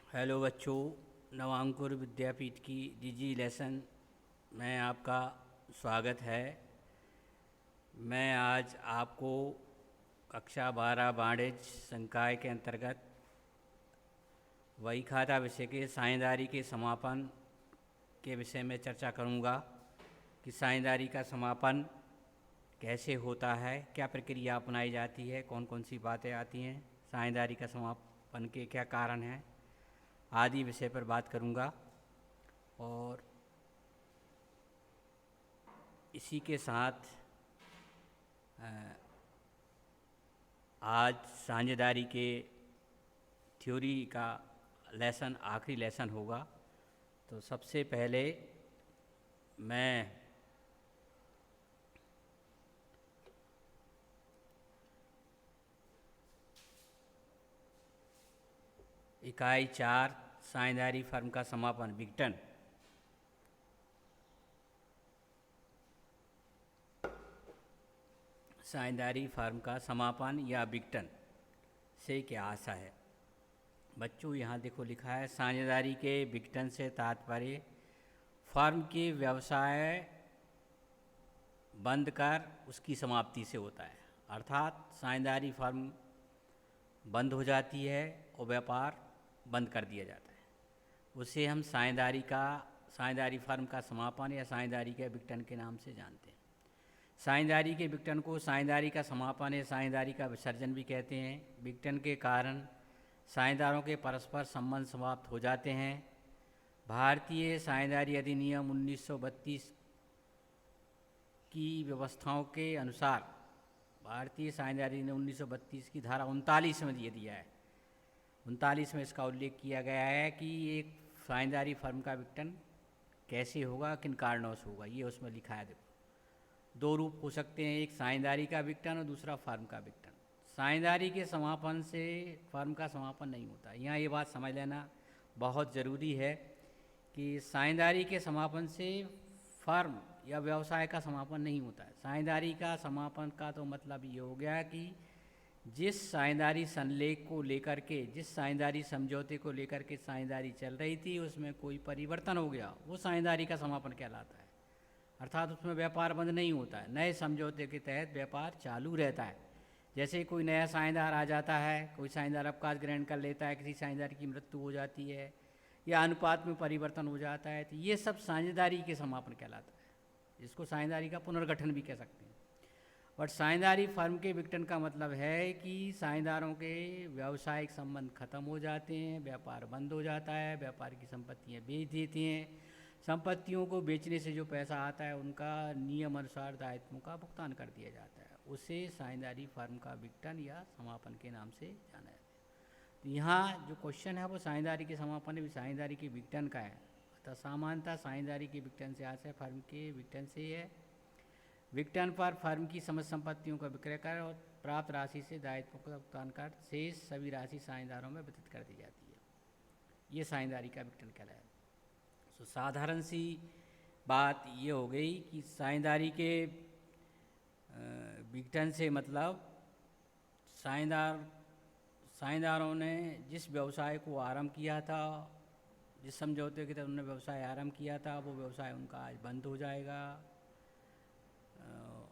Hello बच्चों, नवांकुर विद्यापीठ की डिजी lesson में आपका स्वागत है। मैं आज आपको कक्षा 12 वाणिज्य संकाय के अंतर्गत वही खाता विषय के साझेदारी के समापन के विषय में चर्चा करूंगा कि साझेदारी का समापन कैसे होता है, क्या प्रक्रिया अपनाई जाती है, कौन कौन सी बातें आती हैं, साझेदारी का समापन के क्या कारण हैं आदि विषय पर बात करूंगा। और इसी के साथ आज साझेदारी के थ्योरी का लेसन आखिरी लेसन होगा। तो सबसे पहले मैं इकाई 4 साझेदारी फर्म का समापन विघटन साझेदारी फर्म का समापन या विघटन से क्या आशा है। बच्चों यहाँ देखो लिखा है, साझेदारी के विघटन से तात्पर्य फर्म के व्यवसाय बंद कर उसकी समाप्ति से होता है। अर्थात साझेदारी फर्म बंद हो जाती है और व्यापार बंद कर दिया जाता है, उसे हम साझेदारी फर्म का समापन या साझेदारी के विघटन के नाम से जानते हैं। साझेदारी के विघटन को साझेदारी का समापन या साझेदारी का विसर्जन भी कहते हैं। विघटन के कारण साझेदारों के परस्पर संबंध समाप्त हो जाते हैं। भारतीय साझेदारी अधिनियम 1932 की व्यवस्थाओं के अनुसार भारतीय साझेदारी ने 1932 की धारा 39 में दिया है। 39 में इसका उल्लेख किया गया है कि एक साझेदारी फर्म का विघटन कैसे होगा, किन कारणों से होगा, ये उसमें लिखा है। देखो, दो रूप हो सकते हैं, एक साझेदारी का विघटन और दूसरा फर्म का विघटन। साझेदारी के समापन से फर्म का समापन नहीं होता। यहाँ ये बात समझ लेना बहुत ज़रूरी है कि साझेदारी के समापन से फर्म या व्यवसाय का समापन नहीं होता है। साझेदारी का समापन का तो मतलब ये हो गया कि जिस साझेदारी संलेख को लेकर के, जिस साझेदारी समझौते को लेकर के साझेदारी चल रही थी, उसमें कोई परिवर्तन हो गया, वो साझेदारी का समापन कहलाता है। अर्थात उसमें व्यापार बंद नहीं होता है, नए समझौते के तहत व्यापार चालू रहता है। जैसे कोई नया साझेदार आ जाता है, कोई साझेदार अवकाश ग्रहण कर लेता है, किसी साझेदार की मृत्यु हो जाती है या अनुपात में परिवर्तन हो जाता है, तो ये सब साझेदारी के समापन कहलाता है, जिसको साझेदारी का पुनर्गठन भी कह सकते हैं। बट साझेदारी फर्म के विघटन का मतलब है कि साझेदारों के व्यावसायिक संबंध खत्म हो जाते हैं, व्यापार बंद हो जाता है, व्यापार की संपत्तियां बेच देती हैं। संपत्तियों को बेचने से जो पैसा आता है उनका नियम अनुसार दायित्वों का भुगतान कर दिया जाता है, उसे साझेदारी फर्म का विघटन या समापन के नाम से जाना जाता है। तो यहाँ जो क्वेश्चन है वो साझेदारी के समापन भी साझेदारी के विघटन का है। अतः सामान्यतः साझेदारी के विघटन से आशय फर्म के विघटन से है। विघटन पर फर्म की समस्त संपत्तियों का विक्रय कर और प्राप्त राशि से दायित्वों का भुगतान कर शेष सभी राशि साझेदारों में वितरित कर दी जाती है। ये साझेदारी का विघटन कहलाया। तो साधारण सी बात ये हो गई कि साझेदारी के विघटन से मतलब साझेदारों ने जिस व्यवसाय को आरंभ किया था, जिस समझौते के तहत उन्होंने व्यवसाय आरंभ किया था, वो व्यवसाय उनका आज बंद हो जाएगा।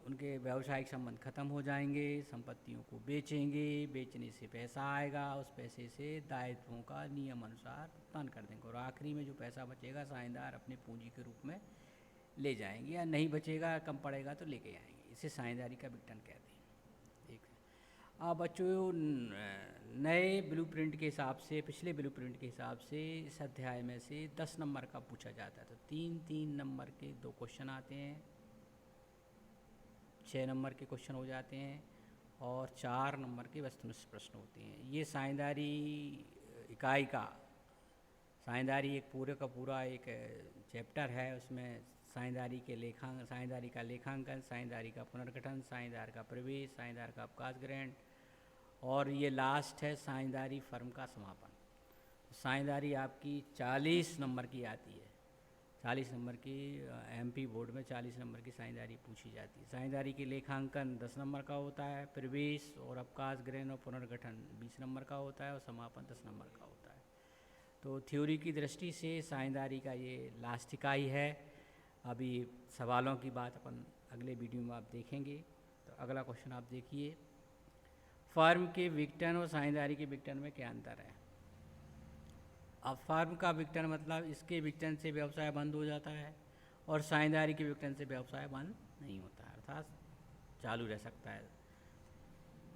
उनके व्यावसायिक संबंध खत्म हो जाएंगे, संपत्तियों को बेचेंगे, बेचने से पैसा आएगा, उस पैसे से दायित्वों का नियम अनुसार भुगतान कर देंगे और आखिरी में जो पैसा बचेगा साझेदार अपने पूंजी के रूप में ले जाएंगे, या नहीं बचेगा, कम पड़ेगा तो लेके आएंगे। इसे साझेदारी का विघटन कहते हैं। ठीक है। अब बच्चों, नए ब्लूप्रिंट के हिसाब से, पिछले ब्लूप्रिंट के हिसाब से इस अध्याय में से 10 नंबर का पूछा जाता है। तो 3-3 नंबर के 2 क्वेश्चन आते हैं, 6 नंबर के क्वेश्चन हो जाते हैं और 4 नंबर के वस्तुनिष्ठ प्रश्न होते हैं। ये साझेदारी इकाई का, साझेदारी एक पूरे का पूरा एक चैप्टर है। उसमें साझेदारी का लेखांकन, साझेदारी का पुनर्गठन, साझेदार का प्रवेश, साझेदार का अवकाश ग्रहण और ये लास्ट है साझेदारी फर्म का समापन। साझेदारी आपकी 40 नंबर की आती है। 40 नंबर की एमपी बोर्ड में 40 नंबर की साझेदारी पूछी जाती है। साझेदारी के लेखांकन 10 नंबर का होता है, प्रवेश और अवकाश ग्रहण और पुनर्गठन 20 नंबर का होता है और समापन 10 नंबर का होता है। तो थ्योरी की दृष्टि से साझेदारी का ये लास्ट इकाई है। अभी सवालों की बात अपन अगले वीडियो में आप देखेंगे। तो अगला क्वेश्चन आप देखिए, फर्म के विघटन और साझेदारी के विघटन में क्या अंतर है। अब फर्म का विघटन मतलब इसके विघटन से व्यवसाय बंद हो जाता है और साझेदारी के विघटन से व्यवसाय बंद नहीं होता, अर्थात चालू रह सकता है।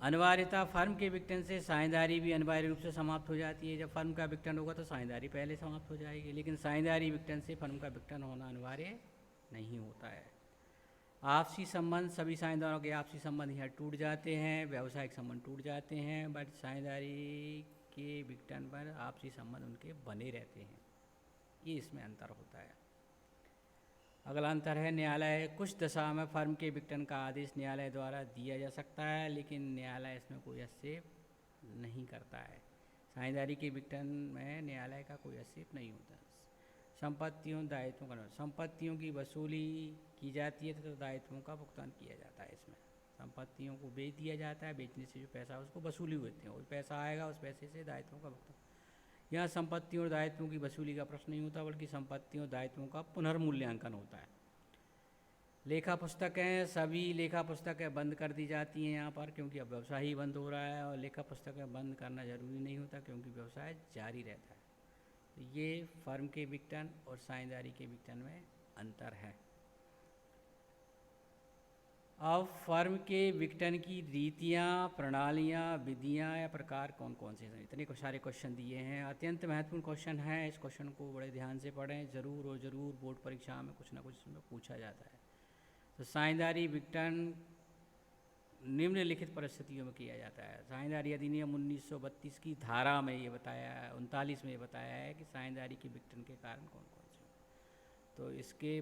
अनिवार्यता फर्म के विघटन से साझेदारी भी अनिवार्य रूप से समाप्त हो जाती है। जब फर्म का विघटन होगा तो साझेदारी पहले समाप्त हो जाएगी, लेकिन साझेदारी विघटन से फर्म का विघटन होना अनिवार्य नहीं होता है। आपसी संबंध, सभी साझेदारों के आपसी संबंध यहाँ टूट जाते हैं, व्यावसायिक संबंध टूट जाते हैं, बट साझेदारी के विघटन पर आपसी संबंध उनके बने रहते हैं। ये इसमें अंतर होता है। अगला अंतर है न्यायालय। कुछ दशा में फर्म के विघटन का आदेश न्यायालय द्वारा दिया जा सकता है, लेकिन न्यायालय इसमें कोई हस्तक्षेप नहीं करता है। साझेदारी के विघटन में न्यायालय का कोई हस्तक्षेप नहीं होता। संपत्तियों दायित्वों का, संपत्तियों की वसूली की जाती है तो दायित्वों का भुगतान किया जाता है। इसमें संपत्तियों को बेच दिया जाता है, बेचने से जो पैसा उसको वसूली होती है, वो पैसा आएगा, उस पैसे से दायित्वों का भुगतान। यहाँ संपत्तियों और दायित्वों की वसूली का प्रश्न नहीं होता, बल्कि संपत्तियों और दायित्वों का पुनर्मूल्यांकन होता है। लेखा पुस्तकें, सभी लेखा पुस्तकें बंद कर दी जाती हैं यहाँ पर, क्योंकि अब व्यवसाय ही बंद हो रहा है, और लेखा पुस्तकें बंद करना जरूरी नहीं होता क्योंकि व्यवसाय जारी रहता है। तो ये फर्म के विघटन और साझेदारी के विघटन में अंतर है। अब फर्म के विघटन की रीतियाँ, प्रणालियाँ, विधियाँ या प्रकार कौन कौन से हैं। इतने सारे क्वेश्चन दिए हैं, अत्यंत महत्वपूर्ण क्वेश्चन है। इस क्वेश्चन को बड़े ध्यान से पढ़ें, ज़रूर और ज़रूर बोर्ड परीक्षा में कुछ ना कुछ इसमें पूछा जाता है। तो साझेदारी विघटन निम्नलिखित परिस्थितियों में किया जाता है। साझेदारी अधिनियम 1932 की धारा में ये बताया है, 39 में ये बताया है कि साझेदारी के विघटन के कारण कौन कौन से हैं। तो इसके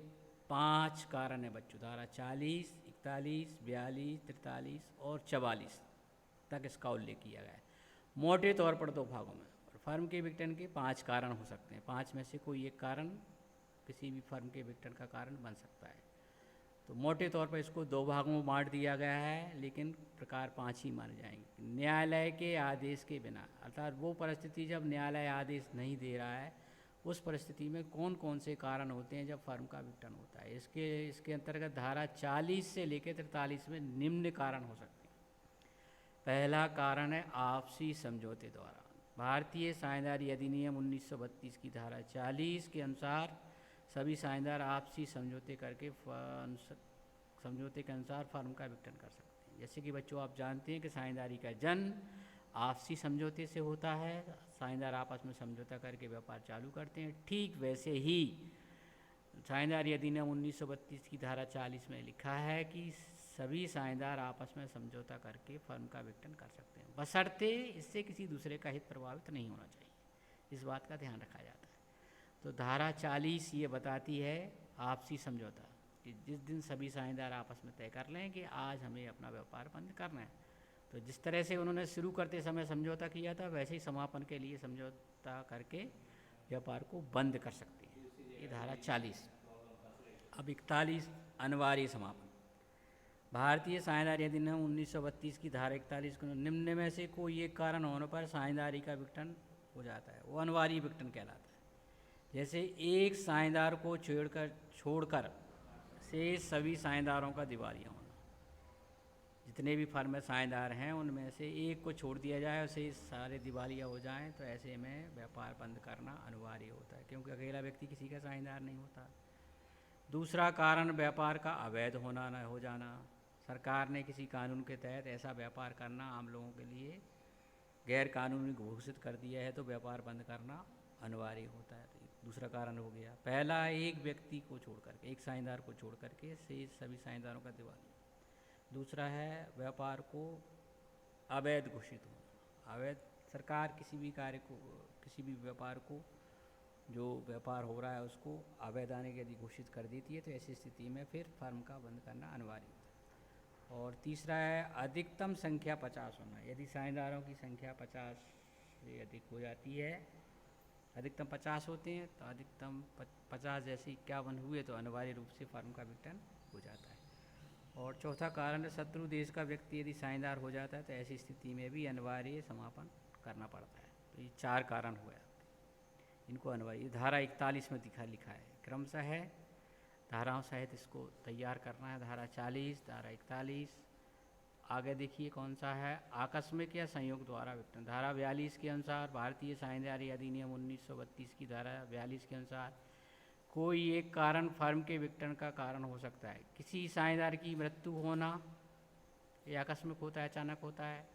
5 कारण हैं बच्चों। धारा 40, 41, 42, 43 और 44 तक इसका उल्लेख किया गया है, मोटे तौर पर 2 भागों में। और फर्म के विघटन के 5 कारण हो सकते हैं, 5 में से कोई एक कारण किसी भी फर्म के विघटन का कारण बन सकता है। तो मोटे तौर पर इसको 2 भागों में बांट दिया गया है, लेकिन प्रकार 5 ही माने जाएंगे। न्यायालय के आदेश के बिना, अर्थात वो परिस्थिति जब न्यायालय आदेश नहीं दे रहा है, उस परिस्थिति में कौन कौन से कारण होते हैं जब फर्म का विघटन होता है। इसके अंतर्गत धारा 40 से लेकर 43 में निम्न कारण हो सकते हैं। पहला कारण है आपसी समझौते द्वारा। भारतीय साझेदारी अधिनियम 1932 की धारा 40 के अनुसार सभी साझेदार आपसी समझौते करके समझौते के अनुसार फर्म का विघटन कर सकते हैं। जैसे कि बच्चों आप जानते हैं कि साझेदारी का जन्म आपसी समझौते से होता है। साझेदार आपस में समझौता करके व्यापार चालू करते हैं। ठीक वैसे ही साझेदारी अधिनियम 1932 की धारा 40 में लिखा है कि सभी साझेदार आपस में समझौता करके फर्म का विघटन कर सकते हैं, बशर्ते इससे किसी दूसरे का हित प्रभावित नहीं होना चाहिए। इस बात का ध्यान रखा जाता है। तो धारा 40 ये बताती है आपसी समझौता, कि जिस दिन सभी साझेदार आपस में तय कर लें कि आज हमें अपना व्यापार बंद करना है, तो जिस तरह से उन्होंने शुरू करते समय समझौता किया था, वैसे ही समापन के लिए समझौता करके व्यापार को बंद कर सकते हैं। ये धारा 40। अब 41 अनिवार्य समापन। भारतीय साझेदारी अधिनियम 1932 की धारा 41 को निम्न में से कोई एक कारण होने पर साझेदारी का विघटन हो जाता है, वो अनिवार्य विघटन कहलाता है। जैसे एक साझेदार को छोड़कर से सभी साझेदारों का दिवालिया होना। जितने भी फर्म में साझेदार हैं उनमें से एक को छोड़ दिया जाए, उसे सारे दिवालिया हो जाएं, तो ऐसे में व्यापार बंद करना अनिवार्य होता है, क्योंकि अकेला व्यक्ति किसी का साझेदार नहीं होता। दूसरा कारण व्यापार का अवैध होना न हो जाना। सरकार ने किसी कानून के तहत ऐसा व्यापार करना आम लोगों के लिए गैर कानूनी घोषित कर दिया है, तो व्यापार बंद करना अनिवार्य होता है। तो दूसरा कारण हो गया। पहला, एक व्यक्ति को छोड़ करके, एक साझेदार को छोड़ करके से सभी साझेदारों का दिवालिया। दूसरा है व्यापार को अवैध घोषित होना। अवैध, सरकार किसी भी कार्य को, किसी भी व्यापार को, जो व्यापार हो रहा है उसको अवैधानिक यदि घोषित कर देती है, तो ऐसी स्थिति में फिर फर्म का बंद करना अनिवार्य होता है। और तीसरा है अधिकतम संख्या 50 होना। यदि साझेदारों की संख्या 50 से अधिक हो जाती है, अधिकतम 50 होते हैं, तो अधिकतम 50 जैसे 51 हुए तो अनिवार्य रूप से फर्म का विघटन हो जाता है। और चौथा कारण है शत्रु देश का व्यक्ति यदि साझेदार हो जाता है, तो ऐसी स्थिति में भी अनिवार्य समापन करना पड़ता है। तो ये 4 कारण हुए। इनको अनिवार्य धारा 41 में लिखा है, क्रमशः है धाराओं सहित इसको तैयार करना है। धारा 40, धारा 41, आगे देखिए कौन सा है, आकस्मिक या संयोग द्वारा विघटन। धारा 42 के अनुसार भारतीय साझेदारी अधिनियम 1932 की धारा 42 के अनुसार कोई एक कारण फर्म के विघटन का कारण हो सकता है। किसी साझेदार की मृत्यु होना, ये आकस्मिक होता है, अचानक होता है।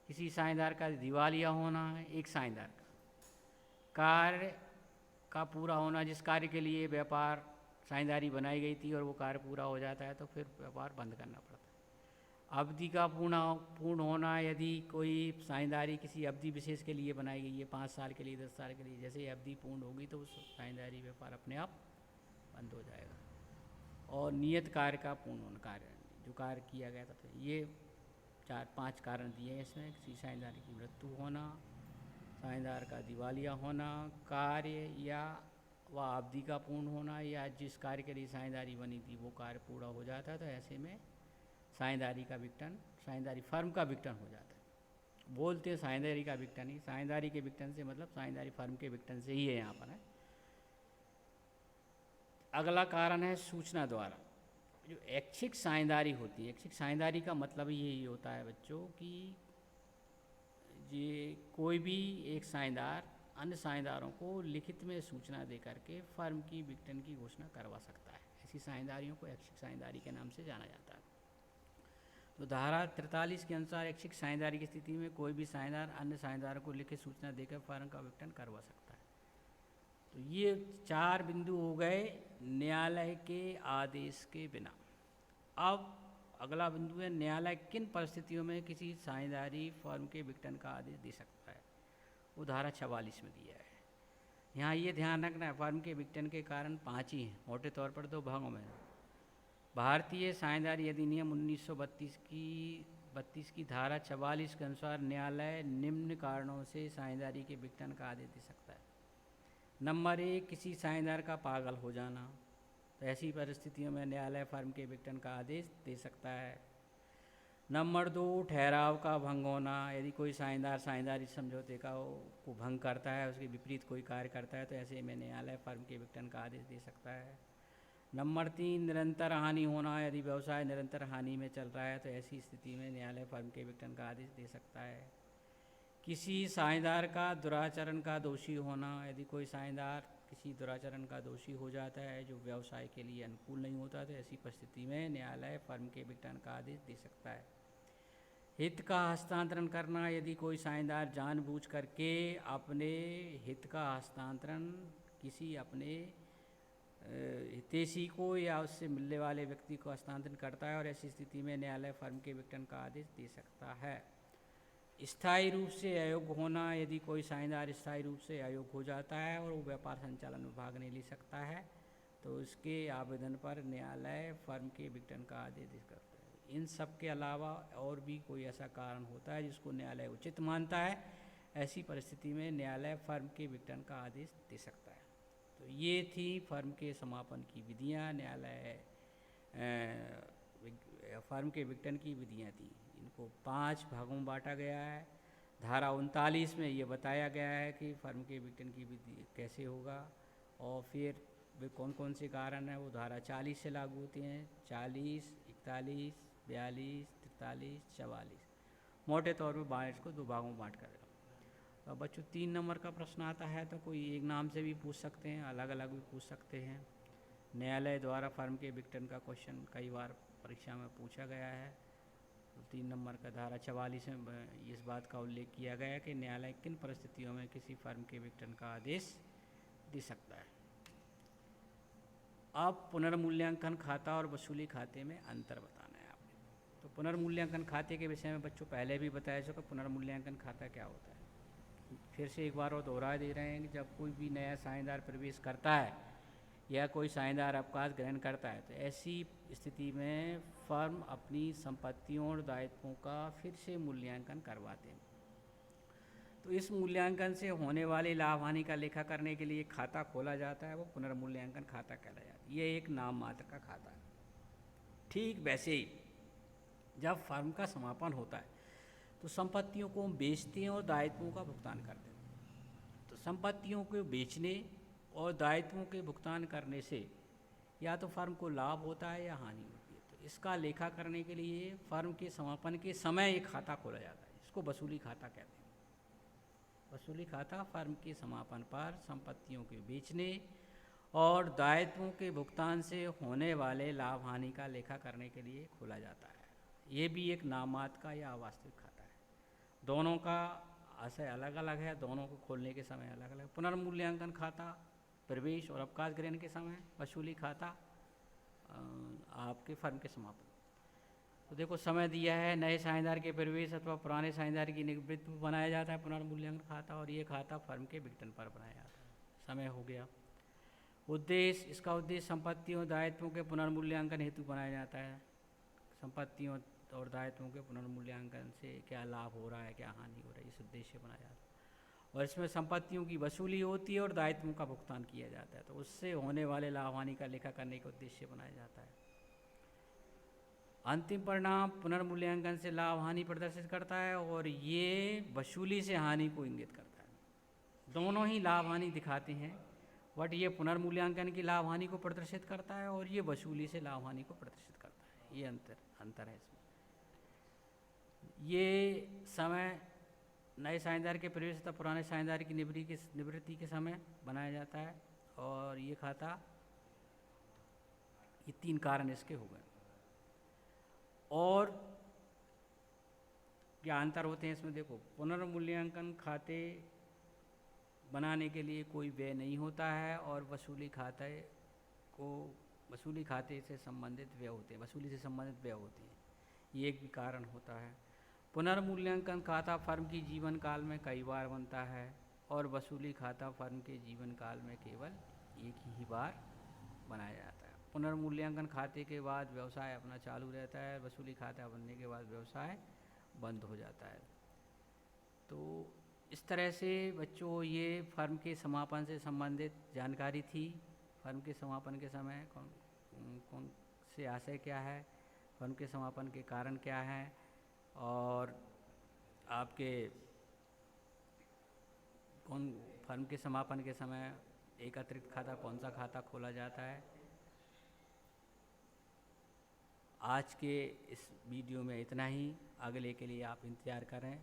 किसी साझेदार का दिवालिया होना, एक साझेदार का कार्य का पूरा होना, जिस कार्य के लिए व्यापार साझेदारी बनाई गई थी और वो कार्य पूरा हो जाता है तो फिर व्यापार बंद करना पड़ता है। अवधि का पूर्ण होना, यदि कोई साझेदारी किसी अवधि विशेष के लिए बनाई गई है, 5 साल के लिए, 10 साल के लिए, जैसे अवधि पूर्ण होगी तो उस साझेदारी व्यापार अपने आप बंद हो जाएगा। और नियत कार्य का पूर्ण होना, कार्य जो कार्य किया गया था, तो ये 4-5 कारण दिए हैं इसमें। किसी साझेदारी की मृत्यु होना, साझेदार का दिवालिया होना, कार्य या वह अवधि का पूर्ण होना, या जिस कार्य के लिए साझेदारी बनी थी वो कार्य पूरा हो जाता है तो ऐसे में साझेदारी का विघटन, साझेदारी फर्म का विघटन हो जाता है। बोलते हैं साझेदारी का विघटन ही, साझेदारी के विघटन से मतलब साझेदारी फर्म के विघटन से ही है यहाँ पर है। अगला कारण है सूचना द्वारा। जो ऐच्छिक साझेदारी होती है, ऐच्छिक साझेदारी का मतलब यही होता है बच्चों कि ये कोई भी एक साझेदार अन्य साझेदारों को लिखित में सूचना दे करके फर्म की विघटन की घोषणा करवा सकता है। ऐसी साझेदारियों को ऐच्छिक साझेदारी के नाम से जाना जाता है। तो धारा 43 के अनुसार ऐच्छिक साझेदारी की स्थिति में कोई भी साझेदार अन्य साझेदारों को लिखित सूचना देकर फर्म का विघटन करवा सकता है। तो ये 4 बिंदु हो गए न्यायालय के आदेश के बिना। अब अगला बिंदु है न्यायालय किन परिस्थितियों में किसी साझेदारी फर्म के विघटन का आदेश दे सकता है। वो धारा 44 में दिया है। यहाँ ये ध्यान रखना है, फर्म के विघटन के कारण 5 ही हैं, मोटे तौर पर 2 भागों में। भारतीय साझेदारी अधिनियम 1932 की धारा 44 के अनुसार न्यायालय निम्न कारणों से साझेदारी के विघटन का आदेश दे सकता है। नंबर 1, किसी साझेदार का पागल हो जाना, तो ऐसी परिस्थितियों में न्यायालय फर्म के विघटन का आदेश दे सकता है। नंबर 2, ठहराव का भंग होना, यदि कोई साझेदार साझेदारी समझौते को भंग करता है, उसके विपरीत कोई कार्य करता है तो ऐसे में न्यायालय फर्म के विघटन का आदेश दे सकता है। नंबर 3, निरंतर हानि होना, यदि व्यवसाय निरंतर हानि में चल रहा है तो ऐसी स्थिति में न्यायालय फर्म के विघटन का आदेश दे सकता है। किसी साझेदार का दुराचरण का दोषी होना, यदि कोई साझेदार किसी दुराचरण का दोषी हो जाता है जो व्यवसाय के लिए अनुकूल नहीं होता तो ऐसी परिस्थिति में न्यायालय फर्म के विघटन का आदेश दे सकता है। हित का हस्तांतरण करना, यदि कोई साझेदार जानबूझ करके अपने हित का हस्तांतरण किसी अपने हितैषी को या उससे मिलने वाले व्यक्ति को हस्तांतरण करता है और ऐसी स्थिति में न्यायालय फर्म के विघटन का आदेश दे सकता है। स्थायी रूप से अयोग्य होना, यदि कोई साझेदार स्थायी रूप से अयोग्य हो जाता है और वो व्यापार संचालन में भाग नहीं ले सकता है तो उसके आवेदन पर न्यायालय फर्म के विघटन का आदेश दे सकता है। इन सब के अलावा और भी कोई ऐसा कारण होता है जिसको न्यायालय उचित मानता है, ऐसी परिस्थिति में न्यायालय फर्म के विघटन का आदेश दे सकता है। तो ये थी फर्म के समापन की विधियाँ, न्यायालय फर्म के विघटन की विधियाँ थी। इनको 5 भागों में बांटा गया है। धारा 39 में ये बताया गया है कि फर्म के विघटन की विधि कैसे होगा और फिर वे कौन कौन से कारण हैं वो धारा 40 से लागू होते हैं। 40, 41, 42, 43, 44 मोटे तौर पर इसको 2 भागों में बांट कर। तो बच्चों 3 नंबर का प्रश्न आता है तो कोई एक नाम से भी पूछ सकते हैं, अलग अलग भी पूछ सकते हैं। न्यायालय द्वारा फर्म के विघटन का क्वेश्चन कई बार परीक्षा में पूछा गया है। तो 3 नंबर का धारा 44 में इस बात का उल्लेख किया गया है कि न्यायालय किन परिस्थितियों में किसी फर्म के विघटन का आदेश दे सकता है। अब पुनर्मूल्यांकन खाता और वसूली खाते में अंतर बताना है आपने। तो पुनर्मूल्यांकन खाते के विषय में बच्चों पहले भी बताया था कि पुनर्मूल्यांकन खाता क्या होता है। फिर से एक बार और दोहरा दे रहे हैं कि जब कोई भी नया साझेदार प्रवेश करता है या कोई साझेदार अवकाश ग्रहण करता है तो ऐसी स्थिति में फर्म अपनी संपत्तियों और दायित्वों का फिर से मूल्यांकन करवाते हैं। तो इस मूल्यांकन से होने वाले लाभ हानि का लेखा करने के लिए खाता खोला जाता है, वो पुनर्मूल्यांकन खाता कहलाया जाता है। ये एक नाम मात्र का खाता है। ठीक वैसे ही जब फर्म का समापन होता है तो संपत्तियों को हम बेचते हैं और दायित्वों का भुगतान करते हैं। तो संपत्तियों को बेचने और दायित्वों के भुगतान करने से या तो फर्म को लाभ होता है या हानि होती है। तो इसका लेखा करने के लिए फर्म के समापन के समय एक खाता खोला जाता है, इसको वसूली खाता कहते हैं। वसूली खाता फर्म के समापन पर संपत्तियों के बेचने और दायित्वों के भुगतान से होने वाले लाभ हानि का लेखा करने के लिए खोला जाता है। ये भी एक नामात्र का या अवास्तविक खाता है। दोनों का आशय अलग अलग है, दोनों को खोलने के समय अलग अलग। पुनर्मूल्यांकन खाता प्रवेश और अवकाश ग्रहण के समय, वसूली खाता आपके फर्म के समापन। तो देखो समय दिया है, नए साझेदार के प्रवेश अथवा पुराने साझेदार की निवृत्ति पर बनाया जाता है पुनर्मूल्यांकन खाता, और ये खाता फर्म के विघटन पर बनाया जाता है। समय हो गया। उद्देश्य, इसका उद्देश्य संपत्तियों दायित्वों के पुनर्मूल्यांकन हेतु बनाया जाता है। संपत्तियों और दायित्वों के पुनर्मूल्यांकन से क्या लाभ हो रहा है, क्या हानि हो रही है, इस उद्देश्य बनाया जाता है। और इसमें संपत्तियों की वसूली होती है और दायित्वों का भुगतान किया जाता है, तो उससे होने वाले लाभ हानि का लेखा करने का उद्देश्य बनाया जाता है। अंतिम परिणाम पुनर्मूल्यांकन से लाभ हानि प्रदर्शित करता है और ये वसूली से हानि को इंगित करता है। दोनों ही लाभ हानि दिखाते हैं, बट ये पुनर्मूल्यांकन की लाभ हानि को प्रदर्शित करता है और ये वसूली से लाभ हानि को प्रदर्शित करता है। ये अंतर है इसमें। ये समय नए साझेदार के प्रवेश तथा पुराने साझेदार की निवृत्ति के समय बनाया जाता है। और ये खाता, ये 3 कारण इसके हो गए। और क्या अंतर होते हैं इसमें, देखो पुनर्मूल्यांकन खाते बनाने के लिए कोई व्यय नहीं होता है और वसूली खाते से संबंधित व्यय होते हैं, वसूली से संबंधित व्यय होते हैं। ये एक भी कारण होता है। पुनर्मूल्यांकन खाता फर्म की जीवन काल में कई बार बनता है और वसूली खाता फर्म के जीवन काल में केवल एक ही बार बनाया जाता है। पुनर्मूल्यांकन खाते के बाद व्यवसाय अपना चालू रहता है, वसूली खाता बनने के बाद व्यवसाय बंद हो जाता है। तो इस तरह से बच्चों ये फर्म के समापन से संबंधित जानकारी थी। फर्म के समापन के समय कौन से आशय क्या है, फर्म के समापन के कारण क्या हैं, और आपके फर्म के समापन के समय एक अतिरिक्त खाता कौन सा खाता खोला जाता है। आज के इस वीडियो में इतना ही, अगले के लिए आप इंतज़ार करें।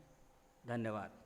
धन्यवाद।